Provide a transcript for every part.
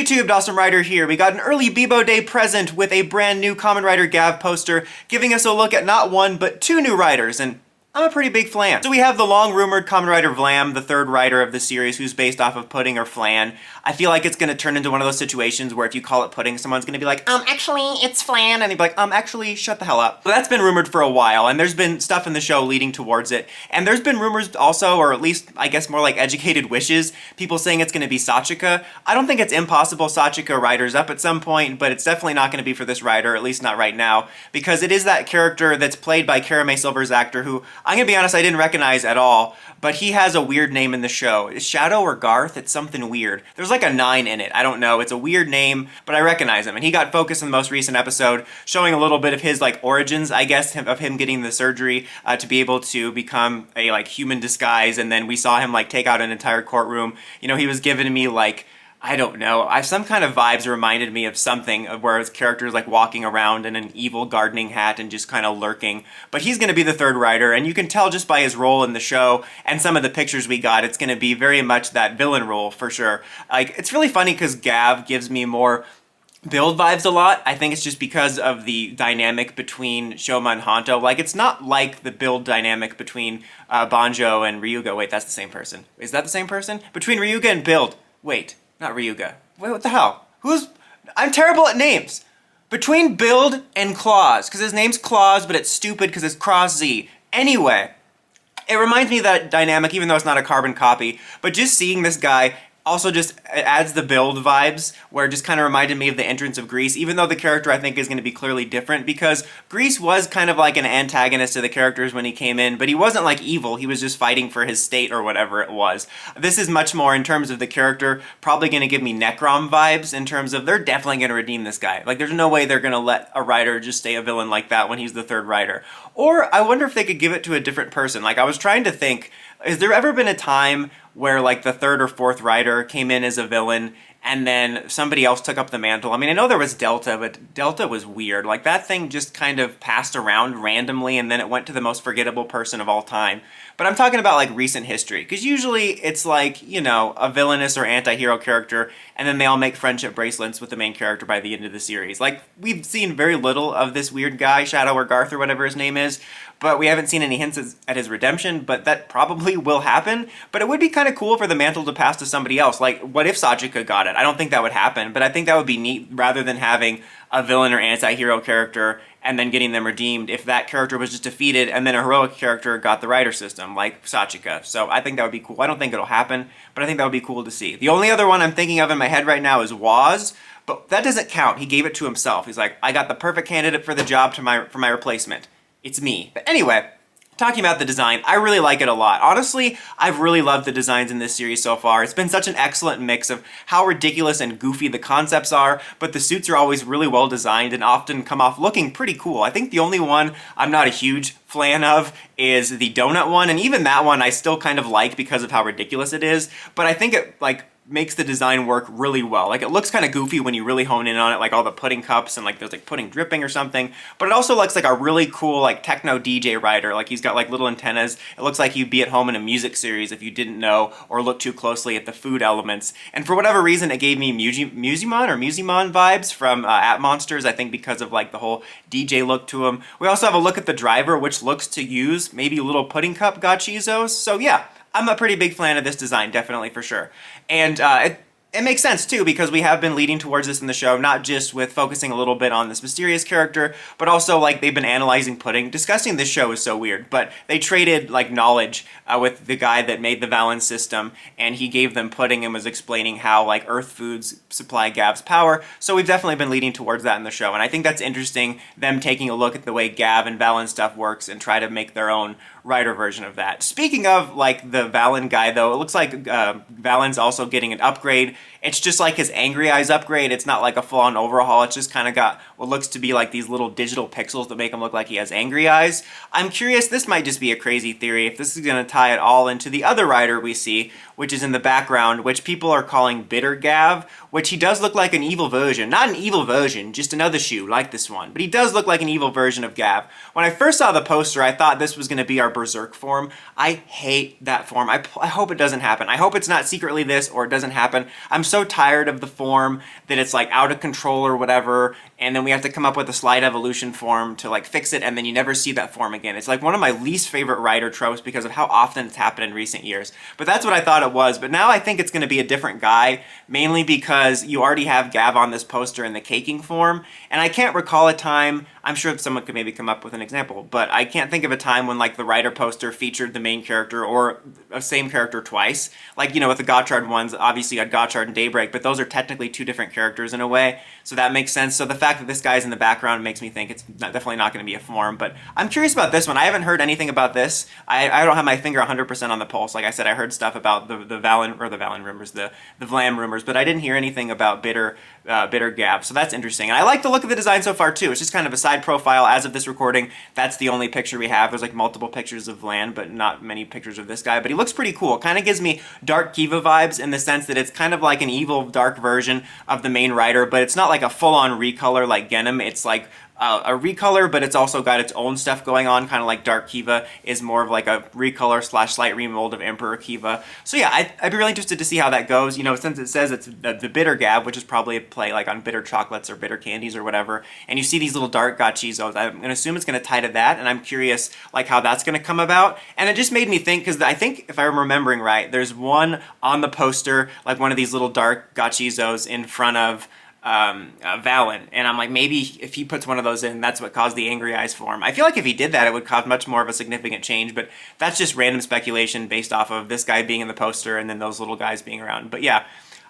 YouTube, Awesome Rider here. We got an early Bebo Day present with a brand new Kamen Rider Gavv poster, giving us a look at not one, but two new riders, and I'm a pretty big flan. So we have the long-rumored Kamen Rider Vlam, the third rider of the series, who's based off of pudding or flan. I feel like it's gonna turn into one of those situations where if you call it pudding, someone's gonna be like, actually, it's flan, and they'd be like, actually, shut the hell up. So that's been rumored for a while, and there's been stuff in the show leading towards it. And there's been rumors also, or at least, I guess more like educated wishes, people saying it's gonna be Sachika. I don't think it's impossible Sachika riders up at some point, but it's definitely not gonna be for this rider, at least not right now, because it is that character that's played by Karame Silver's actor, who, I'm gonna be honest, I didn't recognize at all, but he has a weird name in the show. Is Shadow or Garth? It's something weird. There's like a 9 in it. I don't know. It's a weird name, but I recognize him. And he got focused in the most recent episode, showing a little bit of his like origins, I guess, of him getting the surgery to be able to become a like human disguise. And then we saw him like take out an entire courtroom. You know, he was giving me like, I don't know, some kind of vibes reminded me of something of where his character is like walking around in an evil gardening hat and just kind of lurking. But he's going to be the third rider, and you can tell just by his role in the show and some of the pictures we got, it's going to be very much that villain role for sure. Like, it's really funny because Gavv gives me more build vibes a lot. I think it's just because of the dynamic between Shoma and Honto. Like, it's not like the build dynamic between Banjo and Ryuga. Wait, that's the same person. Is that the same person? Between Ryuga and Build. Wait. Not Ryuga. Wait, what the hell? I'm terrible at names. Between Build and Claus, because his name's Claus, but it's stupid because it's Cross Z. Anyway, it reminds me of that dynamic, even though it's not a carbon copy, but just seeing this guy also just adds the Build vibes, where it just kind of reminded me of the entrance of Grease, even though the character I think is going to be clearly different, because Grease was kind of like an antagonist to the characters when he came in, but he wasn't like evil, he was just fighting for his state or whatever it was. This is much more, in terms of the character, probably going to give me Necrom vibes, in terms of they're definitely going to redeem this guy. Like, there's no way they're going to let a rider just stay a villain like that when he's the third rider. Or, I wonder if they could give it to a different person. Like, I was trying to think, has there ever been a time where like the third or fourth rider came in as a villain and then somebody else took up the mantle? I mean, I know there was Delta, but Delta was weird. Like, that thing just kind of passed around randomly and then it went to the most forgettable person of all time. But I'm talking about like recent history, because usually it's like, you know, a villainous or anti-hero character, and then they all make friendship bracelets with the main character by the end of the series. Like, we've seen very little of this weird guy, Shadow or Garth or whatever his name is, but we haven't seen any hints at his redemption, but that probably will happen. But it would be kind of cool for the mantle to pass to somebody else. Like, what if Sachika got it? I don't think that would happen, but I think that would be neat, rather than having a villain or anti-hero character and then getting them redeemed, if that character was just defeated and then a heroic character got the rider system, like Sachika. So I think that would be cool. I don't think it'll happen, but I think that would be cool to see. The only other one I'm thinking of in my head right now is Waz, but that doesn't count. He gave it to himself. He's like, I got the perfect candidate for the job for my replacement. It's me. But anyway, talking about the design, I really like it a lot. Honestly, I've really loved the designs in this series so far. It's been such an excellent mix of how ridiculous and goofy the concepts are, but the suits are always really well designed and often come off looking pretty cool. I think the only one I'm not a huge fan of is the donut one, and even that one I still kind of like because of how ridiculous it is, but I think it like makes the design work really well. Like, it looks kind of goofy when you really hone in on it, like all the pudding cups and like there's like pudding dripping or something, but it also looks like a really cool like techno DJ rider. Like, he's got like little antennas. It looks like he'd be at home in a music series if you didn't know or look too closely at the food elements. And for whatever reason, it gave me Musimon vibes from At Monsters, I think because of like the whole DJ look to him. We also have a look at the driver, which looks to use maybe little pudding cup gachizos. So yeah, I'm a pretty big fan of this design, definitely, for sure. And it makes sense, too, because we have been leading towards this in the show, not just with focusing a little bit on this mysterious character, but also, like, they've been analyzing pudding. Discussing this show is so weird, but they traded, like, knowledge with the guy that made the Valen system, and he gave them pudding and was explaining how, like, Earth foods supply Gavv's power, so we've definitely been leading towards that in the show, and I think that's interesting, them taking a look at the way Gavv and Valen stuff works and try to make their own rider version of that. Speaking of, like, the Valen guy, though, it looks like Valen's also getting an upgrade. It's just like his Angry Eyes upgrade. It's not like a full-on overhaul. It's just kind of got what looks to be like these little digital pixels that make him look like he has angry eyes. I'm curious, this might just be a crazy theory, if this is going to tie it all into the other rider we see, which is in the background, which people are calling Bitter Gavv, which he does look like an evil version. Not an evil version, just another shoe like this one, but he does look like an evil version of Gavv. When I first saw the poster, I thought this was going to be our Berserk form. I hate that form. I hope it doesn't happen. I hope it's not secretly this or it doesn't happen. I'm so tired of the form that it's like out of control or whatever, and then we have to come up with a slight evolution form to like fix it, and then you never see that form again. It's like one of my least favorite rider tropes because of how often it's happened in recent years. But that's what I thought it was. But now I think it's going to be a different guy, mainly because you already have Gavv on this poster in the caking form, and I can't recall a time, I'm sure someone could maybe come up with an example, but I can't think of a time when like the rider poster featured the main character or a same character twice. Like, you know, with the Gotchard ones, obviously you had Gotchard and Daybreak, but those are technically two different characters in a way, so that makes sense. So the fact that this guy's in the background makes me think it's definitely not going to be a form, but I'm curious about this one. I haven't heard anything about this. I don't have my finger 100% on the pulse. Like I said, I heard stuff about the Valen, or the Valen rumors, the Vlam rumors, but I didn't hear anything about Bitter Gavv, so that's interesting. And I like the look of the design so far too. It's just kind of a side profile. As of this recording, that's the only picture we have. There's like multiple pictures of Vlan, but not many pictures of this guy, but he looks pretty cool. Kind of gives me Dark Kiva vibes in the sense that it's kind of like an evil dark version of the main rider, but it's not like a full-on recolor like Genom. It's like a recolor, but it's also got its own stuff going on, kind of like Dark Kiva is more of like a recolor / slight remold of Emperor Kiva. So yeah, I'd be really interested to see how that goes. You know, since it says it's the Bitter Gavv, which is probably a play like on bitter chocolates or bitter candies or whatever, and you see these little dark gachizos, I'm going to assume it's going to tie to that, and I'm curious like how that's going to come about. And it just made me think, because I think if I'm remembering right, there's one on the poster, like one of these little dark gachizos in front of Valen, and I'm like, maybe if he puts one of those in, that's what caused the angry eyes form. I feel like if he did that, it would cause much more of a significant change, but that's just random speculation based off of this guy being in the poster and then those little guys being around. But yeah,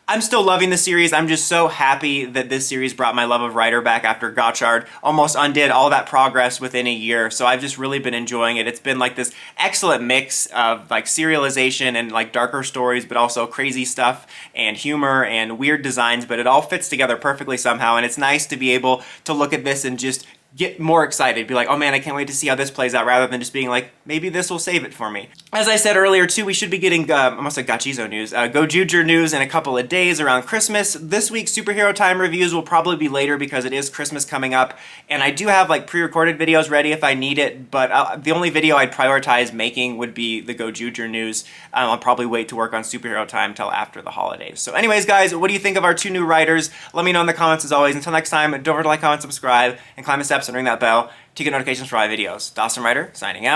I'm still loving the series. I'm just so happy that this series brought my love of Rider back after Gotchard almost undid all that progress within a year. So I've just really been enjoying it. It's been like this excellent mix of like serialization and like darker stories, but also crazy stuff and humor and weird designs, but it all fits together perfectly somehow. And it's nice to be able to look at this and just get more excited, be like, oh man, I can't wait to see how this plays out, rather than just being like, maybe this will save it for me. As I said earlier too, we should be getting, almost like Gachizo news, Gojuger news in a couple of days around Christmas. This week's Superhero Time reviews will probably be later because it is Christmas coming up, and I do have like pre-recorded videos ready if I need it, but the only video I'd prioritize making would be the Gojuger news. I'll probably wait to work on Superhero Time till after the holidays. So anyways, guys, what do you think of our two new writers? Let me know in the comments as always. Until next time, don't forget to like, comment, subscribe, and climb the steps and ring that bell to get notifications for my videos. Dawson Rider, signing out.